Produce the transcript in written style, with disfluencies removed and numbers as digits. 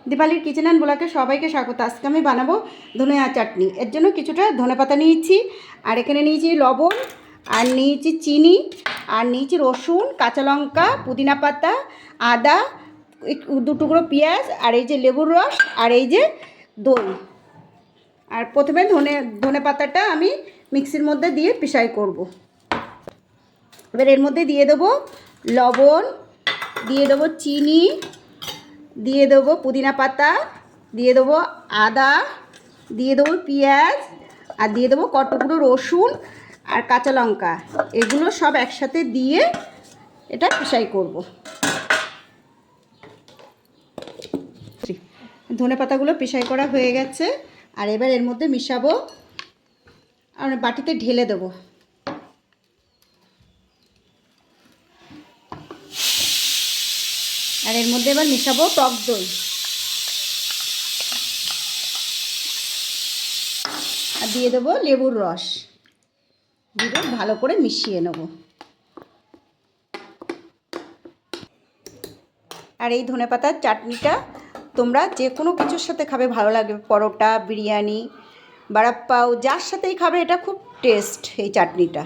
দীপালির kitchen and ব্লগে সবাইকে স্বাগত। আজকে আমি বানাবো ধনিয়া চাটনি। এর জন্য কিছুটা ধনেপাতা নিয়েছি, আর এখানে নিয়েছি লবণ, আর নিয়েছি চিনি, আর নিয়েছি রসুন, কাঁচা লঙ্কা, পুদিনা পাতা, আদা, দু টুকরো পেঁয়াজ, আর এই যে লেবুর রস, আর এই যে দই। আর প্রথমে ধনে পাতাটা আমি মিক্সির মধ্যে দিয়ে পিষাই করব। এবার এর মধ্যে দিয়ে দেবো লবণ, দিয়ে দেবো চিনি, দিয়ে দেবো পুদিনা পাতা, দিয়ে দেবো আদা, দিয়ে দেবো পেঁয়াজ, আর দিয়ে দেবো কতগুলো রসুন আর কাঁচা লঙ্কা। এগুলো সব একসাথে দিয়ে এটা পেশাই করব। ধনে পাতাগুলো পেশাই করা হয়ে গেছে, আর এবার এর মধ্যে মিশাবো, আর বাটিতে ঢেলে দেবো। আর এর মধ্যে এবার মিশাবো টক দই, আর দিয়ে দেবো লেবুর রস, দিয়ে ভালো করে মিশিয়ে নেব। আর এই ধনেপাতার চাটনিটা তোমরা যে কোনো কিছুর সাথে খাবে, ভালো লাগবে। পরোটা, বিরিয়ানি, বড়া পাও, যার সাথেই খাবে, এটা খুব টেস্ট এই চাটনিটা।